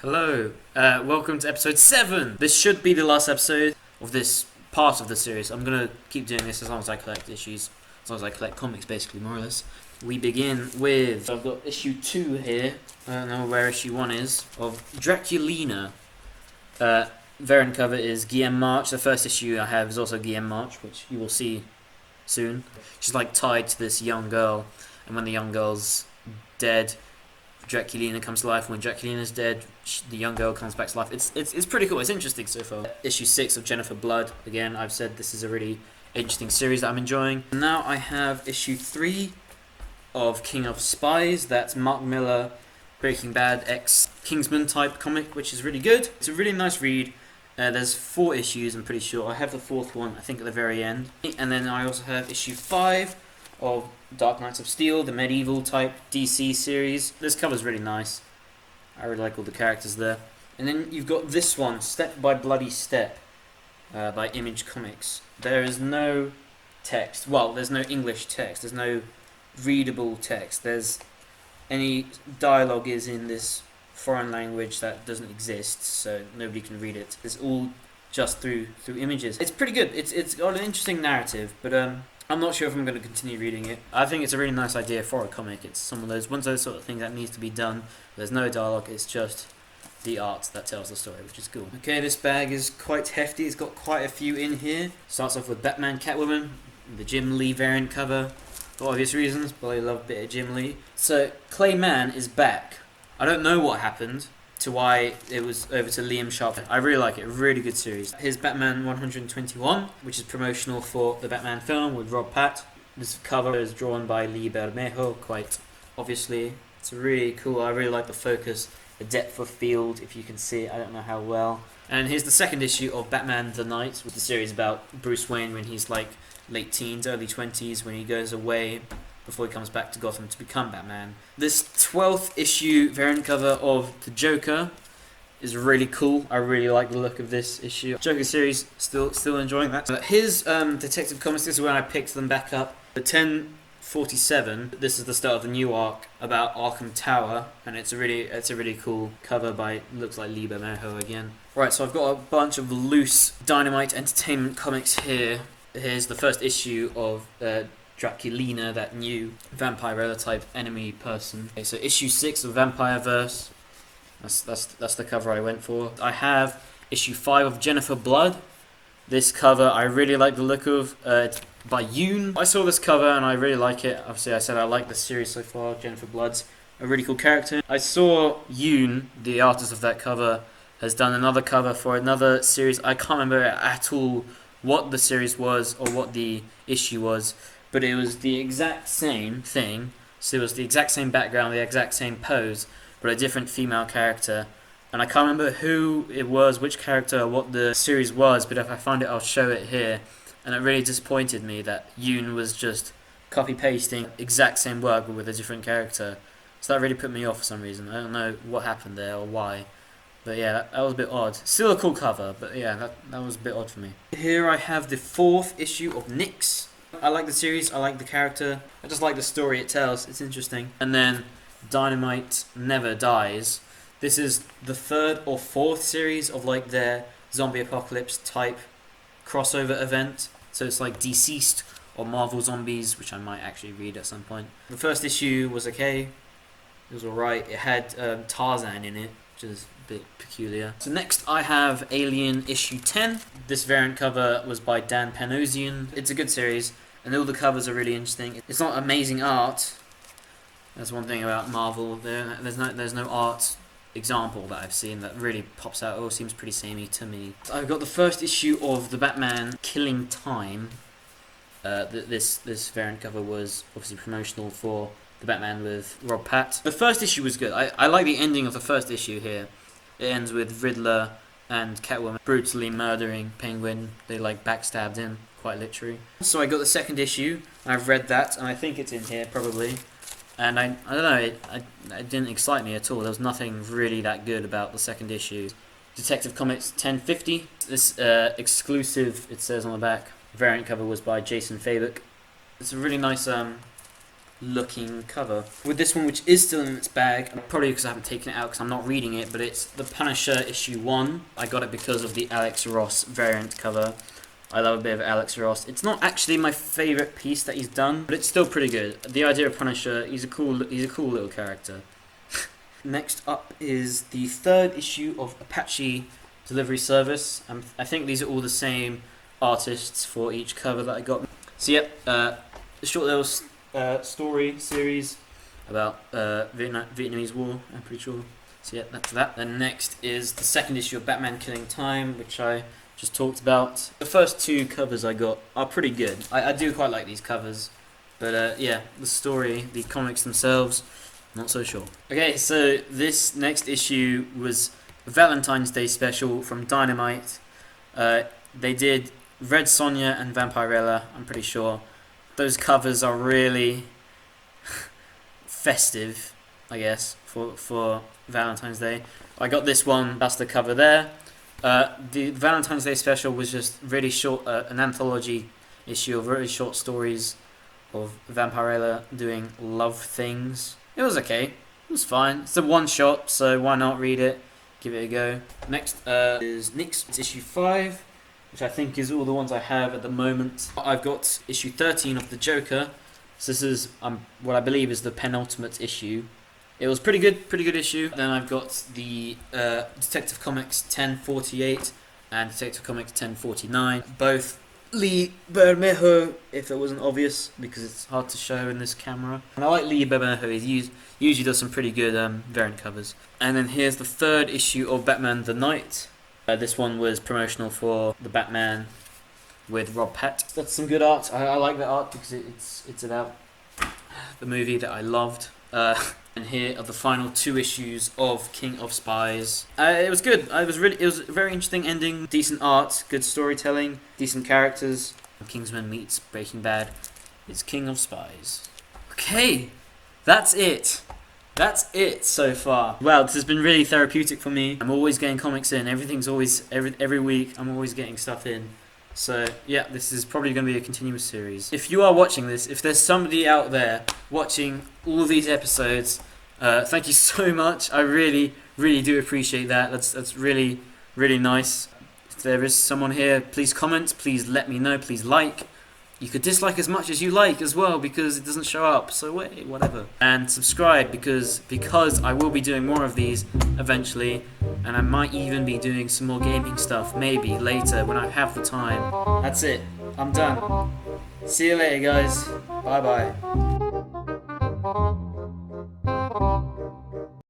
Hello, welcome to episode 7. This should be the last episode of this part of the series. I'm going to keep doing this as long as I collect issues, as long as I collect comics, basically, more or less. We begin with, I've got issue 2 here, I don't know where issue 1 is, of Draculina. Variant cover is Guillaume March. The first issue I have is also Guillaume March, which you will see soon. She's like tied to this young girl, and when the young girl's dead, Draculina comes to life. When Draculina's dead, the young girl comes back to life. It's pretty cool. It's interesting so far. Issue 6 of Jennifer Blood. Again, I've said this is a really interesting series that I'm enjoying. Now I have issue 3 of King of Spies. That's Mark Millar, Breaking Bad ex-Kingsman type comic, which is really good. It's a really nice read. There's 4 issues, I'm pretty sure. I have the 4th one, I think, at the very end. And then I also have issue 5 of Dark Knights of Steel, the medieval type DC series. This cover's really nice. I really like all the characters there. And then you've got this one, Step by Bloody Step, by Image Comics. There is no text. Well, there's no English text. There's no readable text. There's any dialogue is in this foreign language that doesn't exist, so nobody can read it. It's all just through images. It's pretty good. It's got an interesting narrative, but I'm not sure if I'm going to continue reading it. I think it's a really nice idea for a comic. It's one of those sort of things that needs to be done. There's no dialogue, it's just the art that tells the story, which is cool. Okay, this bag is quite hefty. It's got quite a few in here. Starts off with Batman, Catwoman, the Jim Lee variant cover, for obvious reasons, but I love a bit of Jim Lee. So, Clayman is back. I don't know what happened to why it was over to Liam Sharp. I really like it, really good series. Here's Batman 121, which is promotional for the Batman film with Rob Pat. This cover is drawn by Lee Bermejo, quite obviously. It's really cool. I really like the focus, the depth of field, if you can see it. I don't know how well. And here's the second issue of Batman the Knight, with the series about Bruce Wayne when he's like late teens, early 20s, when he goes away before he comes back to Gotham to become Batman. This 12th issue variant cover of the Joker is really cool. I really like the look of this issue. Joker series, still enjoying that. Here's Detective Comics. This is when I picked them back up. The 1047. This is the start of the new arc about Arkham Tower, and it's a really cool cover by, looks like Lee Bermejo again. Right, so I've got a bunch of loose Dynamite Entertainment comics here. Here's the first issue of Draculina, that new vampire type enemy person. Okay, so issue 6 of Vampireverse. That's the cover I went for. I have issue 5 of Jennifer Blood. This cover I really like the look of. It's by Yoon. I saw this cover and I really like it. Obviously I said I like the series so far. Jennifer Blood's a really cool character. I saw Yoon, the artist of that cover, has done another cover for another series. I can't remember at all what the series was or what the issue was, but it was the exact same thing. So it was the exact same background, the exact same pose, but a different female character. And I can't remember who it was, which character, or what the series was, but if I find it, I'll show it here. And it really disappointed me that Yoon was just copy-pasting exact same work, but with a different character. So that really put me off for some reason. I don't know what happened there or why. But yeah, that was a bit odd. Still a cool cover, but yeah, that was a bit odd for me. Here I have the 4th issue of Nyx. I like the series, I like the character, I just like the story it tells, it's interesting. And then Dynamite Never Dies. This is the 3rd or 4th series of like their zombie apocalypse type crossover event. So it's like Deceased or Marvel Zombies, which I might actually read at some point. The first issue was okay, it was alright. It had Tarzan in it, which is a bit peculiar. So next I have Alien issue 10. This variant cover was by Dan Panosian. It's a good series, and all the covers are really interesting. It's not amazing art. That's one thing about Marvel. There's no art example that I've seen that really pops out. It all seems pretty samey to me. I've got the first issue of the Batman Killing Time. This variant cover was obviously promotional for the Batman with Rob Pat. The first issue was good. I like the ending of the first issue here. It ends with Riddler and Catwoman brutally murdering Penguin. They like backstabbed him, quite literally. So I got the second issue, and I've read that, and I think it's in here probably. And I don't know, it didn't excite me at all. There was nothing really that good about the second issue. Detective Comics 1050. This exclusive, it says on the back, variant cover was by Jason Fabok. It's a really nice looking cover. With this one, which is still in its bag, probably because I haven't taken it out because I'm not reading it, but it's The Punisher issue 1. I got it because of the Alex Ross variant cover. I love a bit of Alex Ross. It's not actually my favourite piece that he's done, but it's still pretty good. The idea of Punisher, he's a cool little character. Next up is the 3rd issue of Apache Delivery Service. I think these are all the same artists for each cover that I got. So yep, a short little story series about Vietnamese War, I'm pretty sure. So yeah, that's that. Then next is the 2nd issue of Batman Killing Time, which I just talked about. The first 2 covers I got are pretty good. I do quite like these covers, but yeah, the story, the comics themselves, not so sure. Okay, so this next issue was a Valentine's Day special from Dynamite. They did Red Sonja and Vampirella, I'm pretty sure. Those covers are really festive, I guess, for Valentine's Day. I got this one, that's the cover there. The Valentine's Day special was just really short, an anthology issue of really short stories of Vampirella doing love things. It was okay. It was fine. It's a one-shot, so why not read it? Give it a go. Next is Nick's. It's issue 5, which I think is all the ones I have at the moment. I've got issue 13 of The Joker. So this is what I believe is the penultimate issue. It was pretty good issue. Then I've got the Detective Comics 1048 and Detective Comics 1049. Both Lee Bermejo, if it wasn't obvious, because it's hard to show in this camera. And I like Lee Bermejo, he usually does some pretty good variant covers. And then here's the 3rd issue of Batman the Knight. This one was promotional for the Batman with Rob Pat. That's some good art. I like that art because it's about the movie that I loved. And here are the final 2 issues of King of Spies. It was good. It was a very interesting ending. Decent art, good storytelling, decent characters. Kingsman meets Breaking Bad. It's King of Spies. Okay, that's it. That's it so far. Wow, this has been really therapeutic for me. I'm always getting comics in. Everything's always every week. I'm always getting stuff in. So yeah, this is probably going to be a continuous series. If you are watching this, if there's somebody out there watching all these episodes, thank you so much. I really do appreciate that. That's really nice. If there is someone here, please comment. Please let me know. Please like. You could dislike as much as you like as well because it doesn't show up. So wait, whatever. And subscribe because I will be doing more of these eventually. And I might even be doing some more gaming stuff, maybe later when I have the time. That's it. I'm done. See you later, guys. Bye bye.